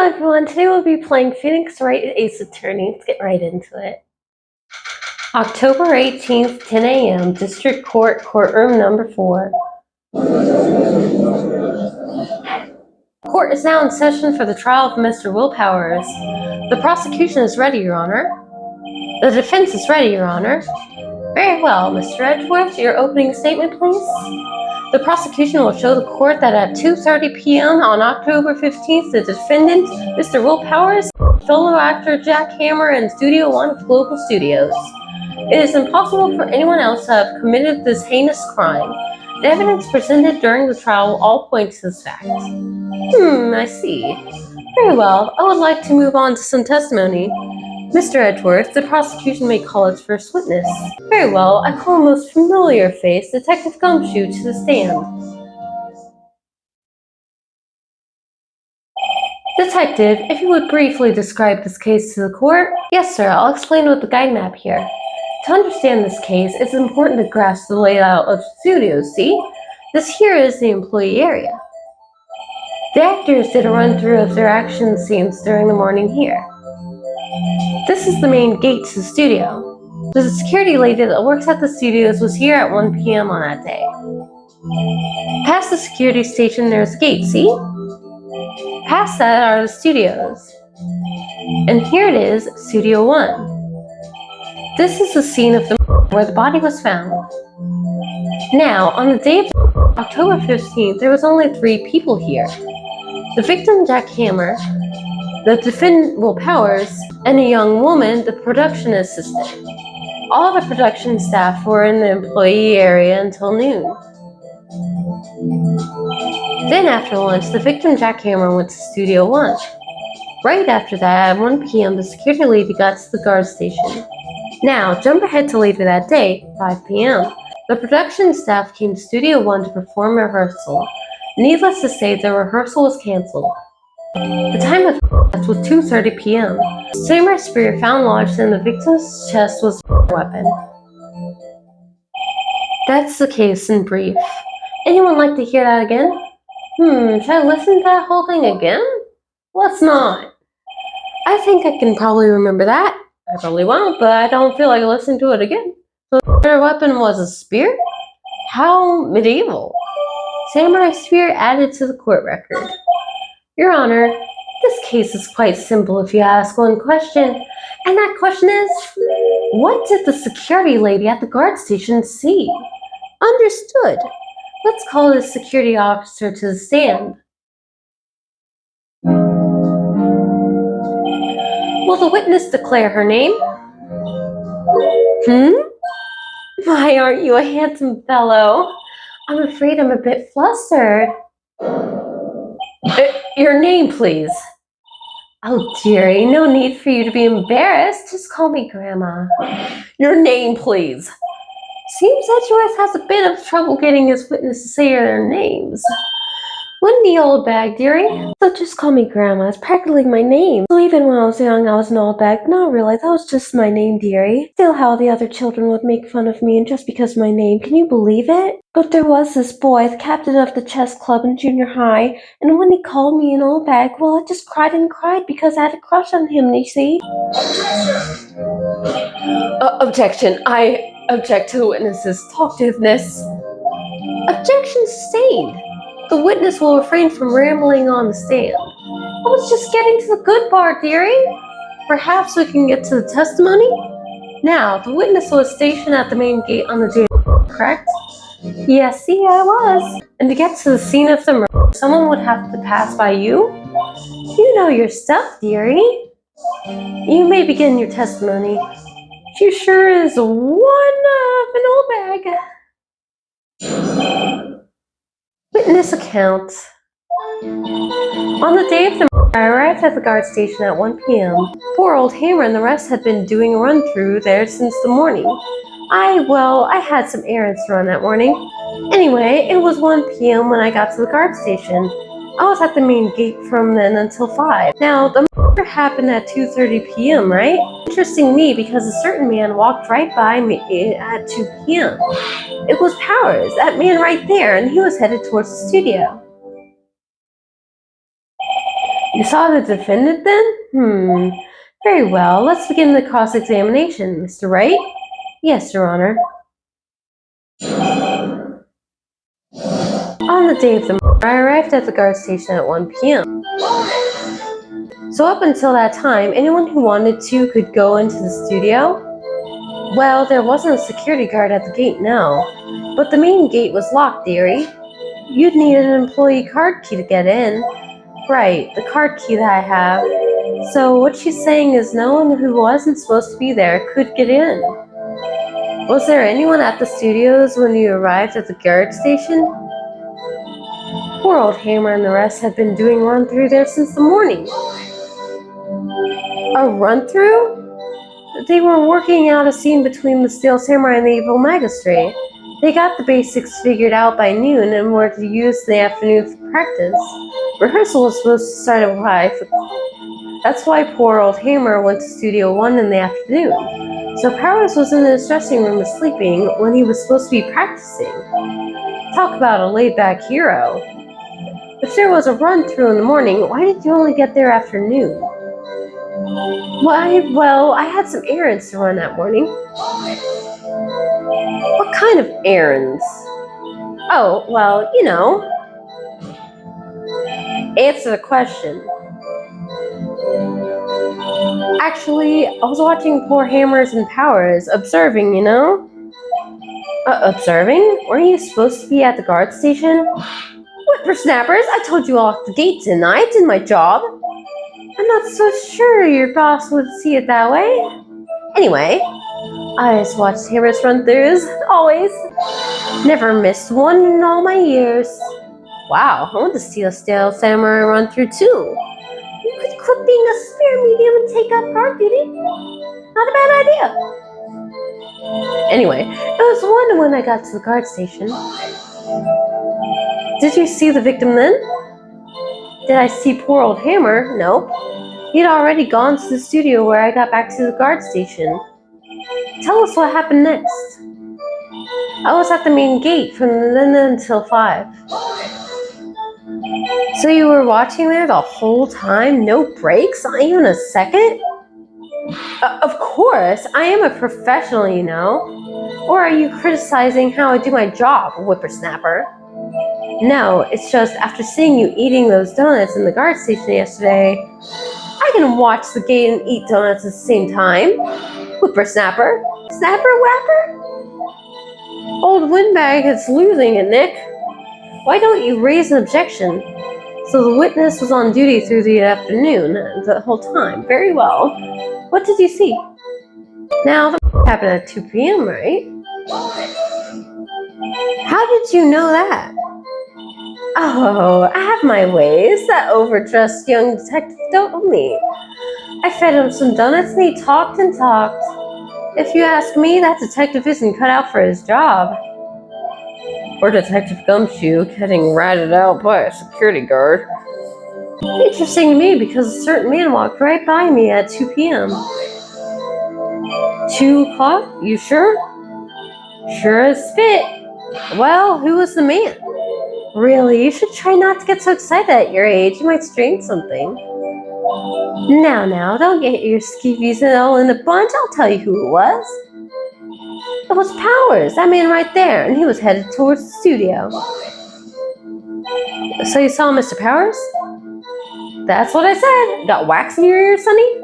everyone, today we'll be playing Phoenix Wright Ace Attorney. Let's get right into it. October 18th, 10 a.m., District Court, Courtroom number 4. Court is now in session for the trial of Mr. Will Powers. The prosecution is ready, Your Honor. The defense is ready, Your Honor. Very well, Mr. Edgeworth, your opening statement, please. The prosecution will show the court that at 2:30 p.m. on October 15th, the defendant, Mr. Will Powers, fellow actor Jack Hammer in Studio One of Global Studios. It is impossible for anyone else to have committed this heinous crime. The evidence presented during the trial will all point to this fact. I see. Very well, I would like to move on to some testimony. Mr. Edgeworth, the prosecution may call its first witness. Very well, I call a most familiar face, Detective Gumshoe, to the stand. Detective, if you would briefly describe this case to the court? Yes, sir, I'll explain with the guide map here. To understand this case, it's important to grasp the layout of the studio, see? This here is the employee area. The actors did a run-through of their action scenes during the morning here. This is the main gate to the studio. The security lady that works at the studios was here at 1 p.m. on that day. Past the security station, there's a gate, see? Past that are the studios. And here it is, Studio 1. This is the scene of the where the body was found. Now, on the day of October 15th, there was only 3 people here. The victim, Jack Hammer, the defendant, Will Powers, and a young woman, the production assistant. All the production staff were in the employee area until noon. Then after lunch, the victim, Jack Hammer, went to Studio 1. Right after that, at 1 p.m., the security lady got to the guard station. Now, jump ahead to later that day, 5 p.m. The production staff came to Studio 1 to perform rehearsal. Needless to say, the rehearsal was canceled. The time of death was 2:30 p.m. The samurai spear found lodged in the victim's chest was a weapon. That's the case in brief. Anyone like to hear that again? Should I listen to that whole thing again? Let's not. I think I can probably remember that. I probably won't, but I don't feel like listening to it again. So their weapon was a spear? How medieval. Samurai spear added to the court record. Your Honor, this case is quite simple if you ask one question. And that question is, what did the security lady at the guard station see? Understood. Let's call this security officer to the stand. Will the witness declare her name? Why, aren't you a handsome fellow? I'm afraid I'm a bit flustered. Your name, please. Oh, dearie, no need for you to be embarrassed. Just call me Grandma. Your name, please. Seems Edgeworth has a bit of trouble getting his witness to say their names. Wouldn't the old bag, dearie? So just call me Grandma. It's practically my name. So even when I was young, I was an old bag. No, really, that was just my name, dearie. Still how the other children would make fun of me, and just because of my name. Can you believe it? But there was this boy, the captain of the chess club in junior high, and when he called me an old bag, well, I just cried and cried because I had a crush on him, you see? Objection. I object to the witness's talkativeness. Objection sustained. The witness will refrain from rambling on the stand. I was just getting to the good part, dearie. Perhaps we can get to the testimony? Now, the witness was stationed at the main gate on the day, correct? Yes, see, I was. And to get to the scene of the murder, someone would have to pass by you? You know your stuff, dearie. You may begin your testimony. She sure is one of an old bag. Witness account. On the day of the murder, I arrived at the guard station at 1 p.m. Poor old Hammer and the rest had been doing a run-through there since the morning. I had some errands to run that morning. Anyway, it was 1 p.m. when I got to the guard station. I was at the main gate from then until 5. Now, the murder happened at 2:30 p.m., right? Interesting me because a certain man walked right by me at 2 p.m. It was Powers, that man right there, and he was headed towards the studio. You saw the defendant then? Very well. Let's begin the cross-examination, Mr. Wright. Yes, Your Honor. On the day of the murder, I arrived at the guard station at 1 p.m. So up until that time, anyone who wanted to could go into the studio? Well, there wasn't a security guard at the gate, no. But the main gate was locked, dearie. You'd need an employee card key to get in. Right, the card key that I have. So what she's saying is no one who wasn't supposed to be there could get in. Was there anyone at the studios when you arrived at the guard station? Poor old Hammer and the rest had been doing run-through there since the morning. A run-through? They were working out a scene between the Steel Samurai and the Evil Magistrate. They got the basics figured out by noon and were to use the afternoon for practice. Rehearsal was supposed to start at 5. That's why poor old Hammer went to Studio 1 in the afternoon. So Powers was in his dressing room sleeping when he was supposed to be practicing. Talk about a laid-back hero. If there was a run-through in the morning, why did you only get there after noon? Why, well, I had some errands to run that morning. What kind of errands? Oh, well, you know. Answer the question. Actually, I was watching poor Hammers and Powers, observing, you know? Observing? Weren't you supposed to be at the guard station? Whippersnappers, I told you off the gate, didn't I? I did my job. I'm not so sure your boss would see it that way. Anyway, I just watched Hammers run-throughs, always. Never missed one in all my years. Wow, I want to see a Steel Samurai run-through too. You could quit being a spare medium and take up guard duty. Not a bad idea. Anyway, it was 1 when I got to the guard station. Did you see the victim then? Did I see poor old Hammer? Nope. He'd already gone to the studio where I got back to the guard station. Tell us what happened next. I was at the main gate from then until 5. So you were watching there the whole time? No breaks? Not even a second? Of course, I am a professional, you know. Or are you criticizing how I do my job, whippersnapper? No, it's just after seeing you eating those donuts in the guard station yesterday, I can watch the gate and eat donuts at the same time. Whippersnapper? Snapper whapper? Old windbag is losing it, Nick. Why don't you raise an objection? So the witness was on duty through the afternoon, the whole time. Very well. What did you see? Now, the happened at 2 p.m., right? How did you know that? Oh, I have my ways. That overdressed young detective told me. I fed him some donuts and he talked and talked. If you ask me, that detective isn't cut out for his job. Or Detective Gumshoe getting ratted out by a security guard. Interesting to me because a certain man walked right by me at 2 p.m. 2 o'clock? You sure? Sure as spit. Well, who was the man? Really, you should try not to get so excited at your age. You might strain something. Now, don't get your skeevies all in a bunch. I'll tell you who it was. It was Powers, that man right there, and he was headed towards the studio. So you saw Mr. Powers? That's what I said. Got wax in your ears, Sonny?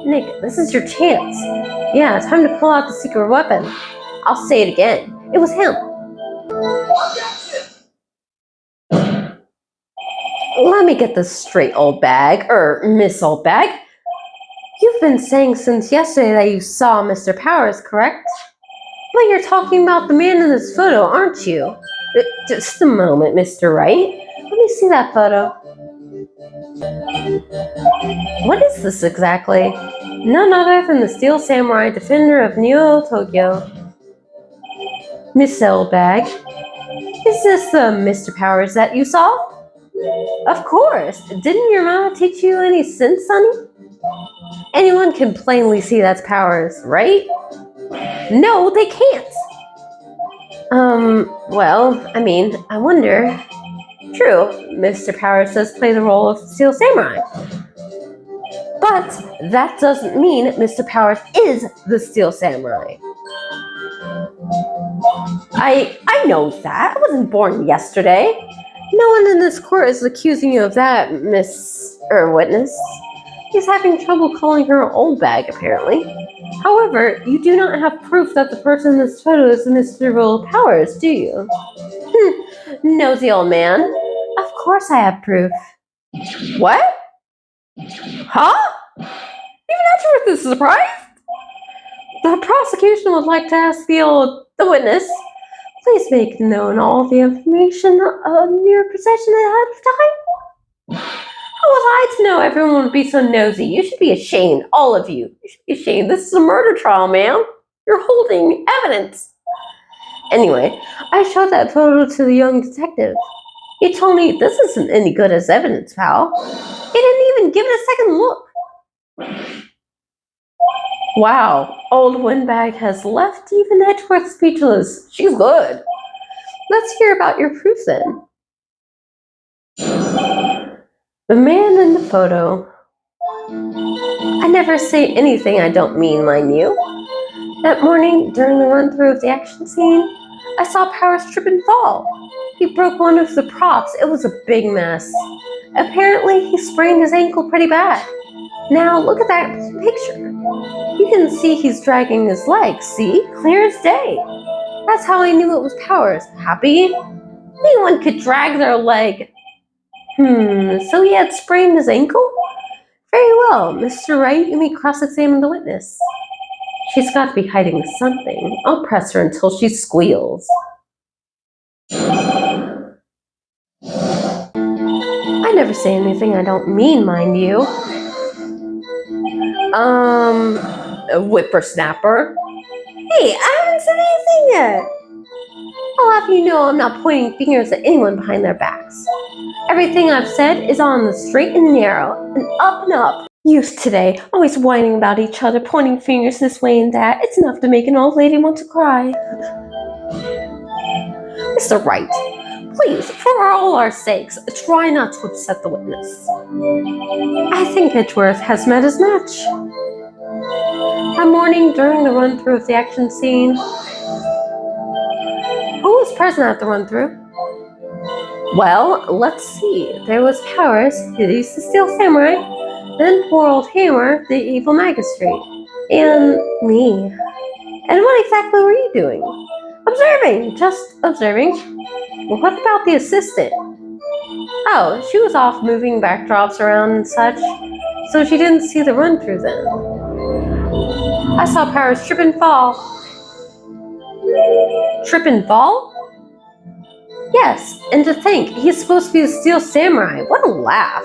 Nick, this is your chance. Yeah, time to pull out the secret weapon. I'll say it again. It was him. Let me get this straight, old bag, Miss Old Bag. You've been saying since yesterday that you saw Mr. Powers, correct? But you're talking about the man in this photo, aren't you? Just a moment, Mr. Wright. Let me see that photo. What is this exactly? None other than the Steel Samurai, defender of Neo Tokyo. Miss Old Bag, is this the Mr. Powers that you saw? Of course. Didn't your mama teach you any sense, Sonny? Anyone can plainly see that's Powers, right? No, they can't. Well, I wonder. True, Mr. Powers does play the role of Steel Samurai. But that doesn't mean Mr. Powers is the Steel Samurai. I know that. I wasn't born yesterday. No one in this court is accusing you of that, Miss Witness. He's having trouble calling her old bag, apparently. However, you do not have proof that the person in this photo is Mr. Will Powers, do you? Nosy old man. Of course I have proof. What? Huh? Even Edgeworth is surprised? The prosecution would like to ask the witness, please make known all the information in your possession ahead of time. How was I to know everyone would be so nosy? You should be ashamed, all of you. You should be ashamed. This is a murder trial, ma'am. You're holding evidence. Anyway, I showed that photo to the young detective. He told me this isn't any good as evidence, pal. He didn't even give it a second look. Wow, old Windbag has left even Edgeworth speechless. She's good. Let's hear about your proof then. The man in the photo. I never say anything I don't mean, mind you. That morning, during the run-through of the action scene, I saw Powers trip and fall. He broke one of the props. It was a big mess. Apparently, he sprained his ankle pretty bad. Now, look at that picture. You can see he's dragging his legs, see? Clear as day. That's how I knew it was Powers. Happy? Anyone could drag their leg. So he had sprained his ankle? Very well, Mr. Wright, you may cross-examine the witness. She's got to be hiding something. I'll press her until she squeals. I never say anything I don't mean, mind you. A whippersnapper. Hey, I haven't said anything yet. I'll have you know I'm not pointing fingers at anyone behind their backs. Everything I've said is on the straight and narrow, and up and up. Youth today, always whining about each other, pointing fingers this way and that. It's enough to make an old lady want to cry. Mr. Wright, please, for all our sakes, try not to upset the witness. I think Edgeworth has met his match. That morning, during the run-through of the action scene, who was present at the run-through? Well, let's see. There was Powers, he's the Steel Samurai, then poor old Hammer, the evil magistrate, and me. And what exactly were you doing? Observing, just observing. Well, what about the assistant? Oh, she was off moving backdrops around and such, so she didn't see the run-through then. I saw Powers trip and fall. Trip and fall? Yes, and to think, he's supposed to be the Steel Samurai. What a laugh.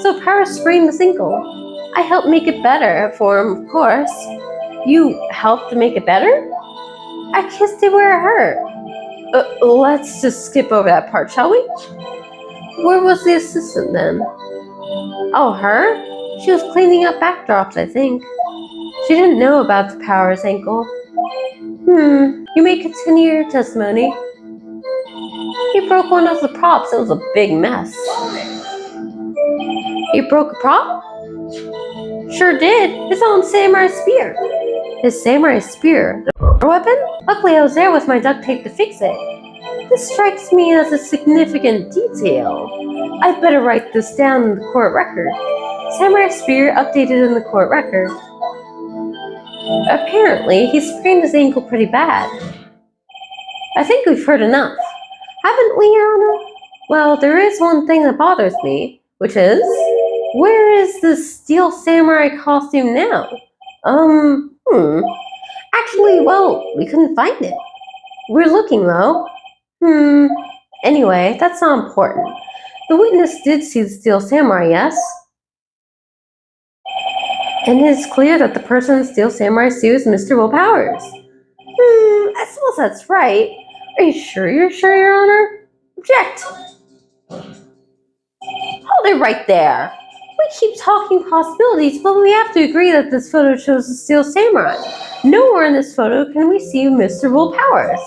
So Powers sprained his ankle. I helped make it better for him, of course. You helped to make it better? I kissed it where it hurt. Let's just skip over that part, shall we? Where was the assistant then? Oh, her? She was cleaning up backdrops, I think. She didn't know about the Powers ankle. You may continue your testimony. He broke one of the props. It was a big mess. He broke a prop? Sure did. His own samurai spear. His samurai spear? The weapon? Luckily I was there with my duct tape to fix it. This strikes me as a significant detail. I'd better write this down in the court record. Samurai spear updated in the court record. Apparently, he sprained his ankle pretty bad. I think we've heard enough. Haven't we, Your Honor? Well, there is one thing that bothers me, which is, where is the Steel Samurai costume now? Actually, well, we couldn't find it. We're looking, though. Anyway, that's not important. The witness did see the Steel Samurai, yes? And it is clear that the person in the Steel Samurai suit is Mr. Will Powers. I suppose that's right. Are you sure, Your Honor? Object! Hold it right there. We keep talking possibilities, but we have to agree that this photo shows the Steel Samurai. Nowhere in this photo can we see Mr. Will Powers.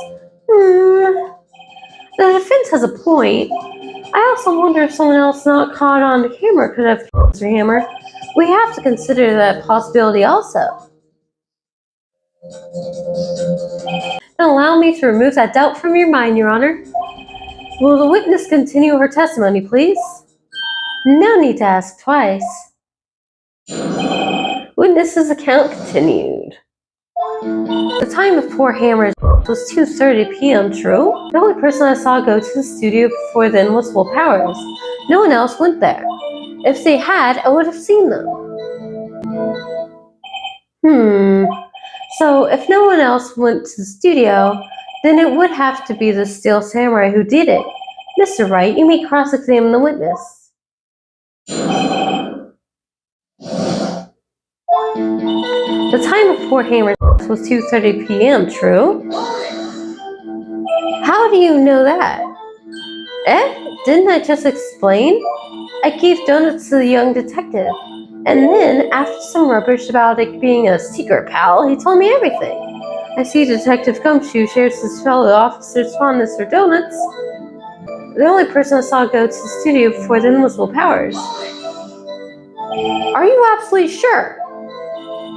The defense has a point. I also wonder if someone else not caught on the camera could have killed Mr. Hammer. We have to consider that possibility also. Then allow me to remove that doubt from your mind, Your Honor. Will the witness continue her testimony, please? No need to ask twice. Witness's account continued. The time of poor Hammer's was 2:30 p.m., true? The only person I saw go to the studio before then was Will Powers. No one else went there. If they had, I would have seen them. So if no one else went to the studio, then it would have to be the Steel Samurai who did it. Mr. Wright, you may cross-examine the witness. The time of poor Hammer's was 2:30 p.m., true? How do you know that? Didn't I just explain? I gave donuts to the young detective, and then, after some rubbish about it being a secret pal, he told me everything. I see Detective Gumshoe shares his fellow officer's fondness for donuts. The only person I saw go to the studio before then was Will Powers. Are you absolutely sure?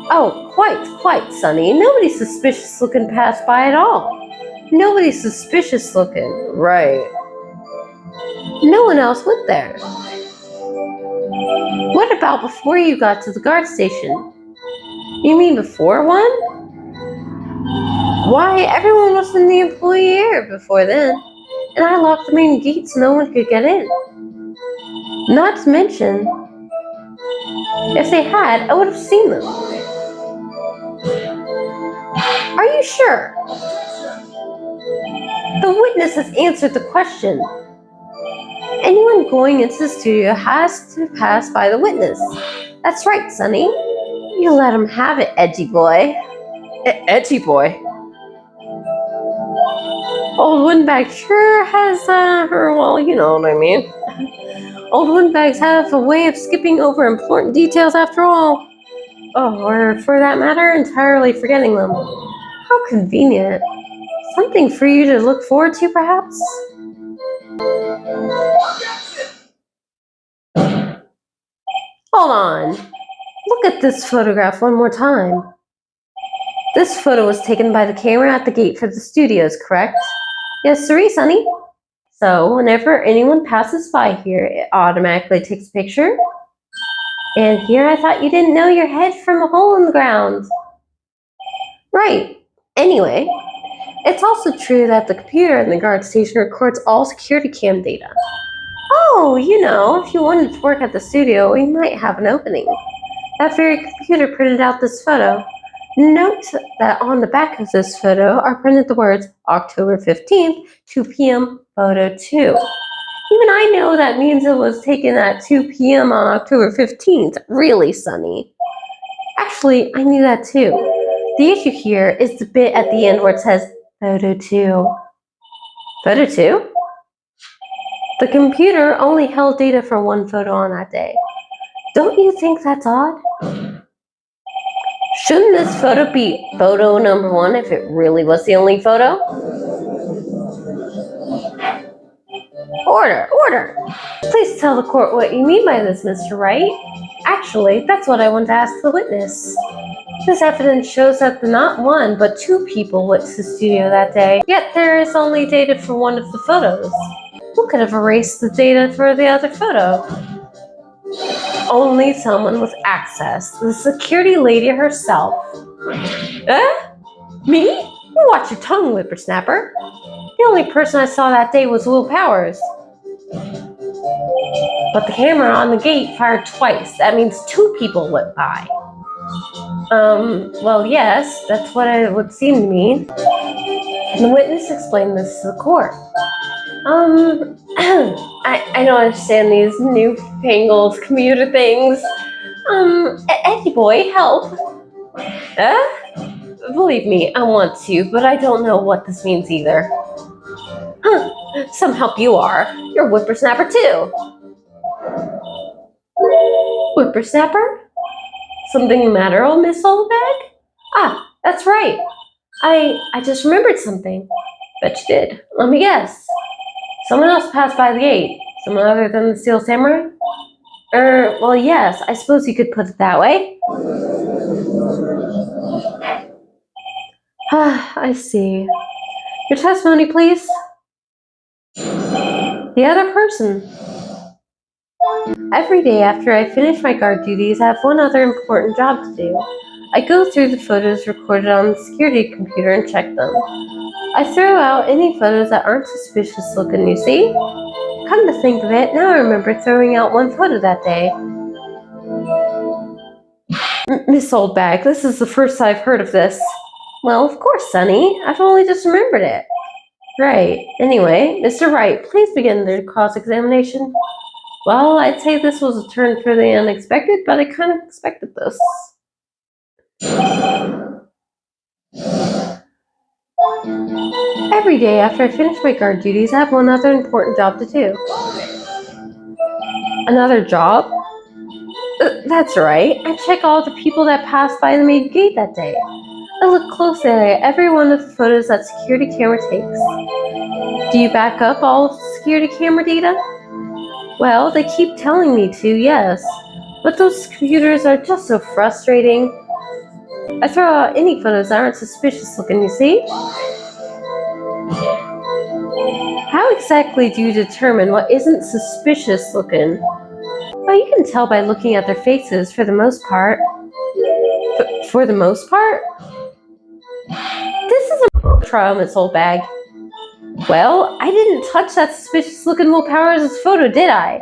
Oh, quite, Sonny. Nobody's suspicious looking passed by at all. Nobody's suspicious looking. Right. No one else went there. What about before you got to the guard station? You mean before one? Why, everyone was in the employee area before then, and I locked the main gate so no one could get in. Not to mention, if they had, I would have seen them. Are you sure? The witness has answered the question. Anyone going into the studio has to pass by the witness. That's right, Sonny. You let him have it, edgy boy. Edgy boy? Old Windbag sure has, well, you know what I mean. Old Windbags have a way of skipping over important details after all. Oh, or for that matter, entirely forgetting them. How convenient. Something for you to look forward to, perhaps? Hold on. Look at this photograph one more time. This photo was taken by the camera at the gate for the studios, correct? Yes, sirree, Sonny. So, whenever anyone passes by here, it automatically takes a picture. And here I thought you didn't know your head from a hole in the ground. Right. Anyway, it's also true that the computer in the guard station records all security cam data. Oh, you know, if you wanted to work at the studio, we might have an opening. That very computer printed out this photo. Note that on the back of this photo are printed the words October 15th, 2 p.m., photo 2. Even I know that means it was taken at 2 p.m. on October 15th. Really, Sonny. Actually, I knew that too. The issue here is the bit at the end where it says photo 2. Photo 2? The computer only held data for one photo on that day. Don't you think that's odd? Shouldn't this photo be photo number 1 if it really was the only photo? Order! Please tell the court what you mean by this, Mr. Wright. Actually, that's what I want to ask the witness. This evidence shows that not one, but 2 people went to the studio that day, yet there is only data for one of the photos. Who could have erased the data for the other photo? Only someone with access, the security lady herself. Me? You watch your tongue, whippersnapper. The only person I saw that day was Will Powers. But the camera on the gate fired twice. That means 2 people went by. Well, yes, that's what it would seem to mean. The witness explained this to the court. I don't understand these newfangled commuter things. Eddie boy, help. Believe me, I want to, but I don't know what this means either. Some help you are. You're a whippersnapper too. Whippersnapper? Something the matter, old Miss Oldbag? Ah, that's right. I just remembered something. Bet you did. Let me guess. Someone else passed by the gate. Someone other than the Steel Samurai? Well, yes, I suppose you could put it that way. I see. Your testimony, please. The other person. Every day after I finish my guard duties, I have one other important job to do. I go through the photos recorded on the security computer and check them. I throw out any photos that aren't suspicious looking, you see? Come to think of it, now I remember throwing out one photo that day. Miss Oldbag, this is the first I've heard of this. Well, of course, Sonny. I've only just remembered it. Right. Anyway, Mr. Wright, please begin the cross-examination. Well, I'd say this was a turn for the unexpected, but I kind of expected this. Every day after I finish my guard duties, I have one other important job to do. Another job? That's right. I check all the people that passed by the main gate that day. I look closely at every one of the photos that security camera takes. Do you back up all of the security camera data? Well, they keep telling me to, yes. But those computers are just so frustrating. I throw out any photos that aren't suspicious looking, you see? How exactly do you determine what isn't suspicious looking? Well, you can tell by looking at their faces for the most part. For the most part? This is a trial, Miss Oldbag. Well, I didn't touch that suspicious looking Will Powers' photo, did I?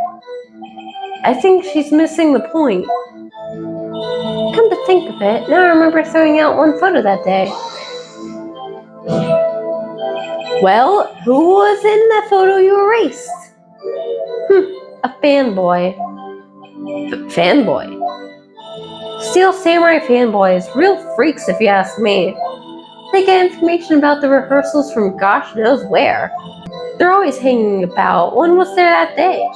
I think she's missing the point. Come to think of it, now I remember throwing out one photo that day. Well, who was in that photo you erased? A fanboy. Fanboy? Steel Samurai fanboys, real freaks if you ask me. They get information about the rehearsals from gosh knows where. They're always hanging about. When was there that day?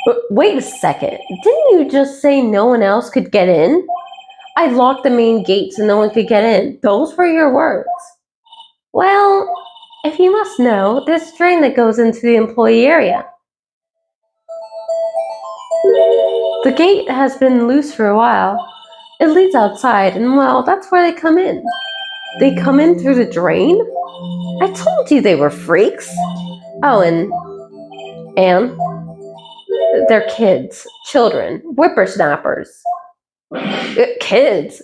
But wait a second, didn't you just say no one else could get in? I locked the main gates and no one could get in. Those were your words. Well, if you must know, there's a drain that goes into the employee area. The gate has been loose for a while. It leads outside, and well, that's where they come in. They come in through the drain? I told you they were freaks. Oh, and they're kids, children, whippersnappers. Kids?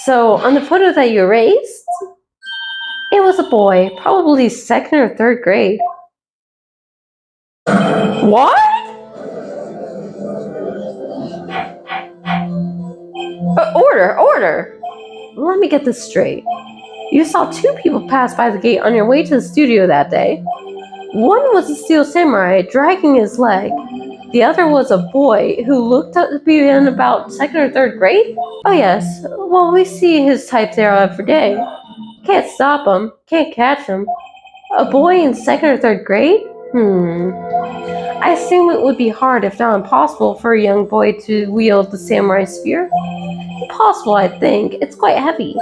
So, on the photo that you erased, it was a boy, probably second or third grade. What? Order! Let me get this straight. You saw two people pass by the gate on your way to the studio that day. One was a Steel Samurai dragging his leg. The other was a boy who looked to be in about second or third grade? Oh yes, well we see his type there every day. Can't stop him, can't catch him. A boy in second or third grade? I assume it would be hard, if not impossible, for a young boy to wield the samurai spear. Impossible, I think. It's quite heavy.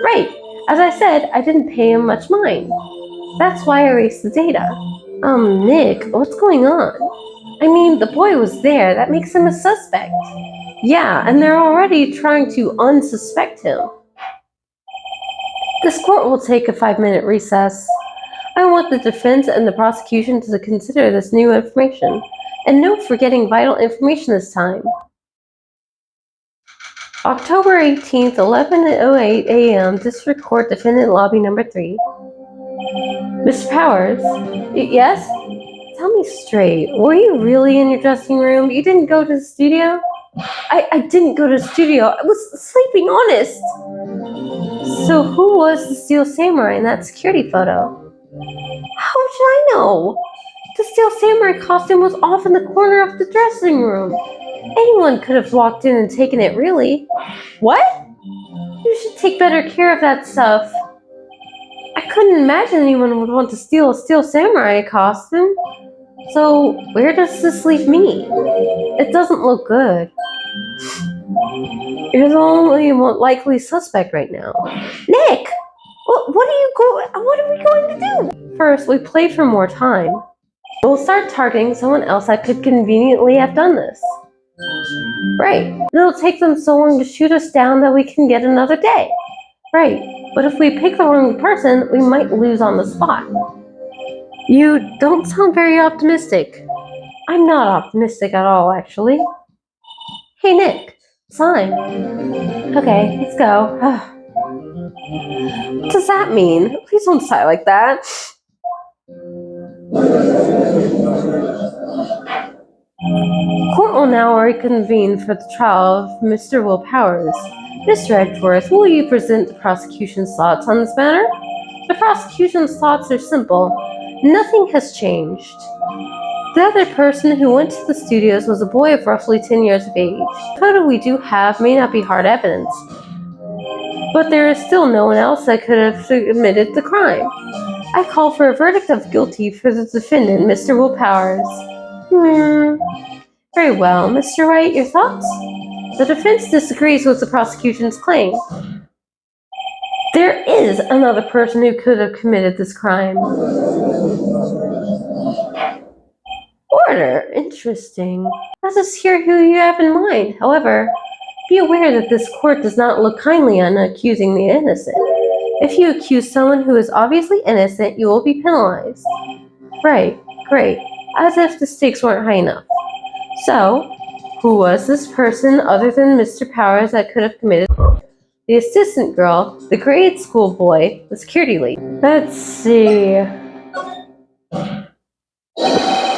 Right. As I said, I didn't pay him much mind. That's why I erased the data. Nick, what's going on? I mean, the boy was there. That makes him a suspect. Yeah, and they're already trying to unsuspect him. This court will take a 5-minute recess. I want the defense and the prosecution to consider this new information. And no forgetting vital information this time. October 18th, 11:08 a.m., District Court, Defendant Lobby Number 3. Mr. Powers? Yes? Tell me straight, were you really in your dressing room? You didn't go to the studio? I didn't go to the studio. I was sleeping, honest. So who was the Steel Samurai in that security photo? How should I know? The Steel Samurai costume was off in the corner of the dressing room. Anyone could have walked in and taken it, really. What? You should take better care of that stuff. I couldn't imagine anyone would want to steal a Steel Samurai costume. So, where does this leave me? It doesn't look good. You're the only likely suspect right now. Nick! What are we going to do? First, we play for more time. We'll start targeting someone else that could conveniently have done this. Right. It'll take them so long to shoot us down that we can get another day. Right. But if we pick the wrong person, we might lose on the spot. You don't sound very optimistic. I'm not optimistic at all, actually. Hey, Nick. Sign. Okay, let's go. What does that mean? Please don't sigh like that. Court will now reconvene for the trial of Mr. Will Powers. Mr. Edgeworth, will you present the prosecution's thoughts on this matter? The prosecution's thoughts are simple. Nothing has changed. The other person who went to the studios was a boy of roughly 10 years of age. The photo we do have may not be hard evidence, but there is still no one else that could have committed the crime. I call for a verdict of guilty for the defendant, Mr. Will Powers. Very well. Mr. Wright, your thoughts? The defense disagrees with the prosecution's claim. There is another person who could have committed this crime. Order. Interesting. Let us hear who you have in mind. However, be aware that this court does not look kindly on accusing the innocent. If you accuse someone who is obviously innocent, you will be penalized. Right. Great. As if the stakes weren't high enough. So, who was this person other than Mr. Powers that could have committed? The assistant girl, the grade school boy, the security lady. Let's see.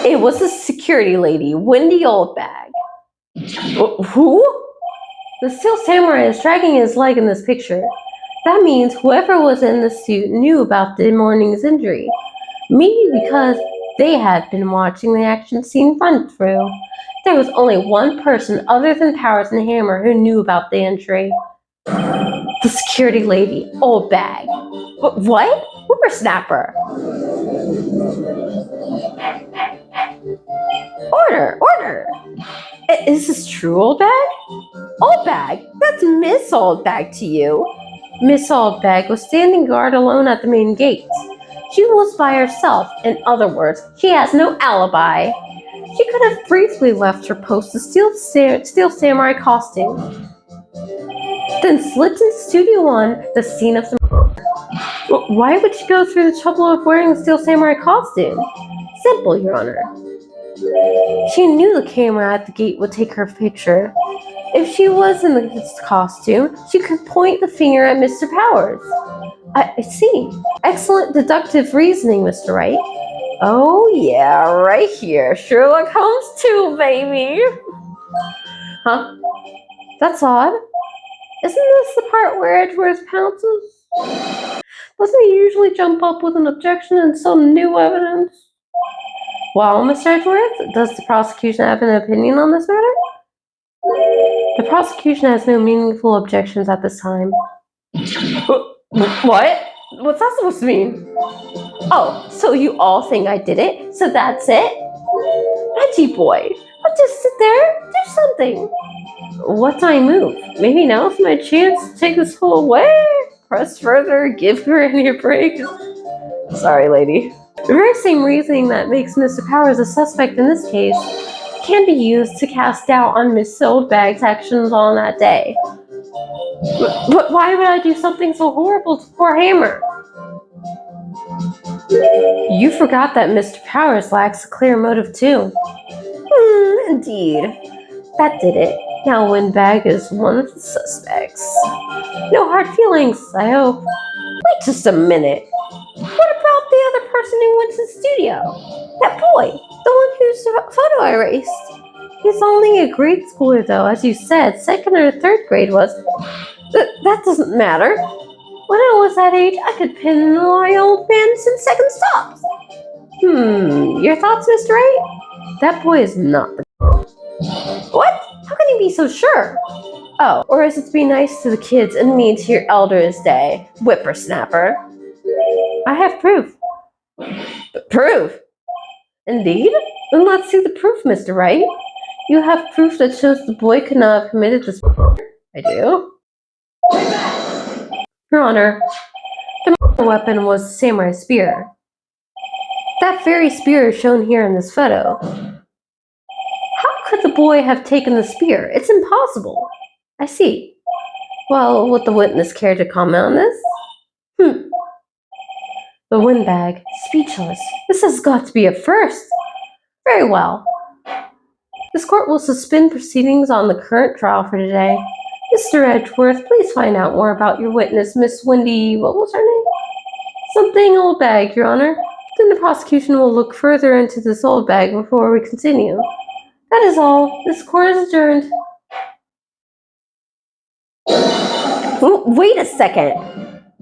It was the security lady, Wendy Oldbag. Who? The steel samurai is dragging his leg in this picture. That means whoever was in the suit knew about the morning's injury. Maybe because they had been watching the action scene run through. There was only one person other than Powers and Hammer who knew about the injury. The security lady, Oldbag. What? Whippersnapper. Order. Is this true, Oldbag? Oldbag? That's Miss Oldbag to you. Miss Oldbag was standing guard alone at the main gate. She was by herself. In other words, she has no alibi. She could have briefly left her post to steal samurai costume, then slipped into Studio One, the scene of the murder. Why would she go through the trouble of wearing the steel samurai costume? Simple, Your Honor. She knew the camera at the gate would take her picture. If she was in the costume, she could point the finger at Mr. Powers. I see. Excellent deductive reasoning, Mr. Wright. Oh yeah, right here. Sherlock Holmes 2, baby. Huh? That's odd. Isn't this the part where Edgeworth pounces? Doesn't he usually jump up with an objection and some new evidence? Well, Mr. Edgeworth, does the prosecution have an opinion on this matter? The prosecution has no meaningful objections at this time. What? What's that supposed to mean? Oh, so you all think I did it? So that's it? Reggie boy, I'll just sit there, do something. What do I move? Maybe now's my chance to take this fool away? Press further, give her any break. Sorry, lady. The very same reasoning that makes Mr. Powers a suspect in this case can be used to cast doubt on Miss Oldbag's actions on that day. But why would I do something so horrible to poor Hammer? You forgot that Mr. Powers lacks a clear motive too. Indeed. That did it. Now Windbag is one of the suspects. No hard feelings, I hope. Wait just a minute. What about the other person who went to the studio? That boy, the one whose photo I erased. He's only a grade schooler though, as you said, second or third grade was. That doesn't matter. When I was that age, I could pin my old man since second stops. Your thoughts, Mr. Wright? That boy is not the... What? How can you be so sure? Oh, or is it to be nice to the kids and mean to your elders' day? Whippersnapper. I have proof. Proof? Indeed? Then let's see the proof, Mr. Wright. You have proof that shows the boy could not have committed this murder. I do. Your Honor, the weapon was a samurai spear. That very spear is shown here in this photo. How could the boy have taken the spear? It's impossible. I see. Well, would the witness care to comment on this? The windbag, speechless. This has got to be a first. Very well. This court will suspend proceedings on the current trial for today. Mr. Edgeworth, please find out more about your witness, Miss Wendy, what was her name? Something Old Bag, Your Honor. Then the prosecution will look further into this old bag before we continue. That is all. This court is adjourned. Wait a second.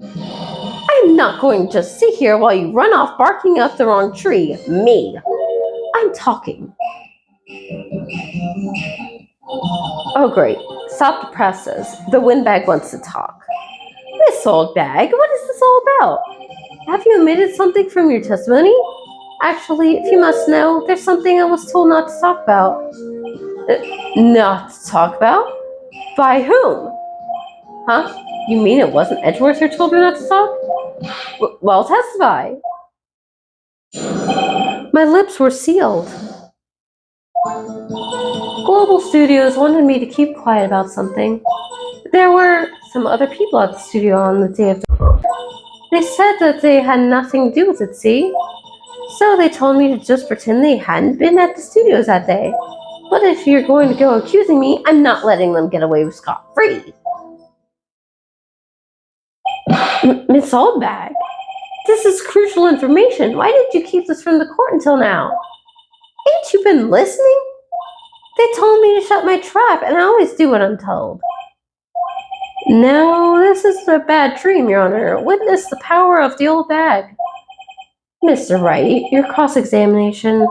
I'm not going to just sit here while you run off barking up the wrong tree. Me. I'm talking. Oh, great. Stop the presses. The windbag wants to talk. Miss Old Bag, what is this all about? Have you omitted something from your testimony? Actually, if you must know, there's something I was told not to talk about. Not to talk about? By whom? Huh? You mean it wasn't Edgeworth who told me not to talk? Well, testify. My lips were sealed. Global Studios wanted me to keep quiet about something. There were some other people at the studio on the day of the... They said that they had nothing to do with it, see? So they told me to just pretend they hadn't been at the studios that day. But if you're going to go accusing me, I'm not letting them get away with scot-free. Miss Oldbag, this is crucial information. Why did you keep this from the court until now? Ain't you been listening? They told me to shut my trap, and I always do what I'm told. No, this is a bad dream, Your Honor. Witness the power of the old bag. Mr. Wright, your cross-examination.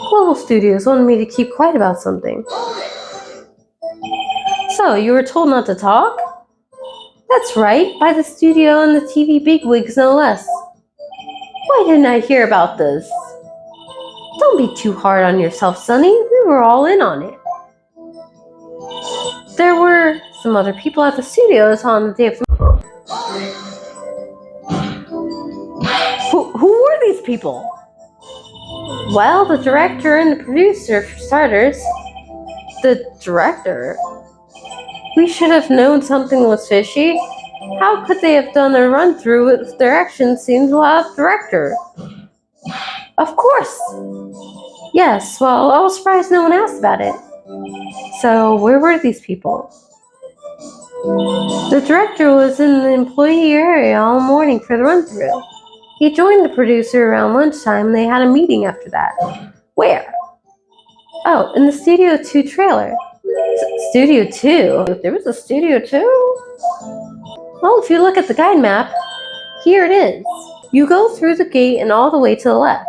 Global Studios wanted me to keep quiet about something. So, you were told not to talk? That's right, by the studio and the TV bigwigs, no less. Why didn't I hear about this? Don't be too hard on yourself, Sonny. We were all in on it. There were some other people at the studios on the day of the... Who were these people? Well, the director and the producer, for starters. The director? We should have known something was fishy. How could they have done a run-through if their action scenes without the director? Of course! Yes, well, I was surprised no one asked about it. So, where were these people? The director was in the employee area all morning for the run-through. He joined the producer around lunchtime and they had a meeting after that. Where? Oh, in the Studio 2 trailer. Studio 2? There was a Studio 2? Well, if you look at the guide map, here it is. You go through the gate and all the way to the left.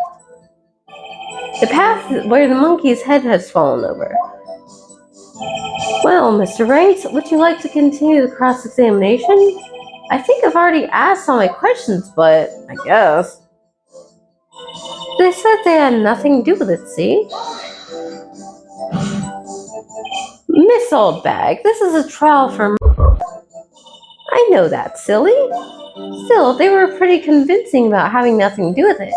The path is where the monkey's head has fallen over. Well, Mr. Wright, would you like to continue the cross-examination? I think I've already asked all my questions, but I guess. They said they had nothing to do with it, see? Miss Oldbag, this is a trial for... I know that, silly. Still, they were pretty convincing about having nothing to do with it.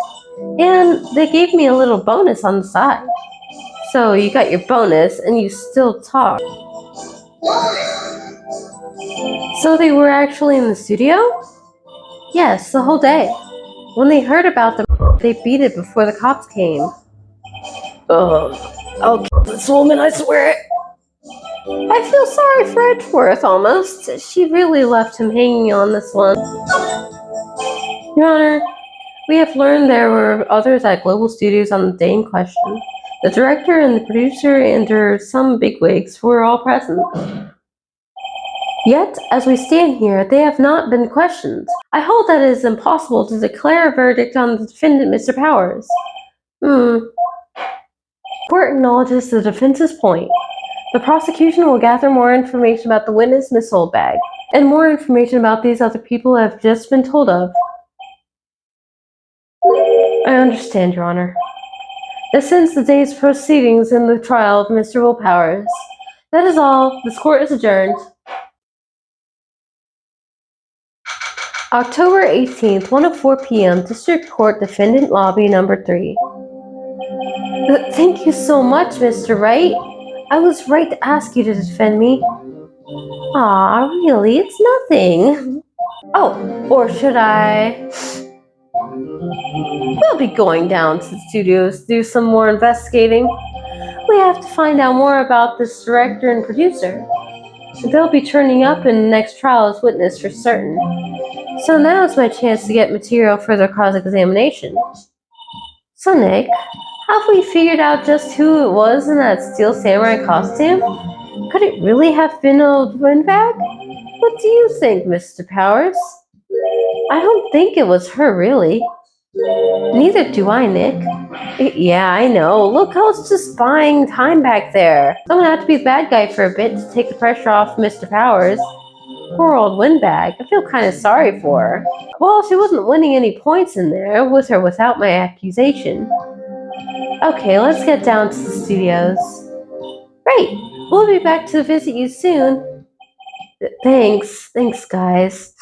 And they gave me a little bonus on the side. So you got your bonus and you still talk. So they were actually in the studio? Yes, the whole day. When they heard about them, they beat it before the cops came. Ugh, I'll kill this woman, I swear it. I feel sorry for Edgeworth, almost. She really left him hanging on this one. Your Honor, we have learned there were others at Global Studios on the day in question. The director and the producer and some bigwigs were all present. Yet, as we stand here, they have not been questioned. I hold that it is impossible to declare a verdict on the defendant, Mr. Powers. The court acknowledges the defense's point. The prosecution will gather more information about the witness, Miss Oldbag, and more information about these other people I have just been told of. I understand, Your Honor. This ends the day's proceedings in the trial of Mr. Will Powers. That is all. This court is adjourned. October 18th, 1:04 p.m., District Court Defendant Lobby Number 3. Thank you so much, Mr. Wright. I was right to ask you to defend me. Aw, really? It's nothing. Oh, or should I? We'll be going down to the studios to do some more investigating. We have to find out more about this director and producer. They'll be turning up in the next trial as witness for certain. So now is my chance to get material for their cross-examination. So Nick, have we figured out just who it was in that steel samurai costume? Could it really have been a windbag? What do you think, Mr. Powers? I don't think it was her, really. Neither do I, Nick. Yeah, I know. Look, I was just buying time back there. I'm gonna have to be the bad guy for a bit to take the pressure off Mr. Powers. Poor old windbag. I feel kind of sorry for her. Well, she wasn't winning any points in there, with or without my accusation. Okay, let's get down to the studios. Right, we'll be back to visit you soon. Thanks, guys.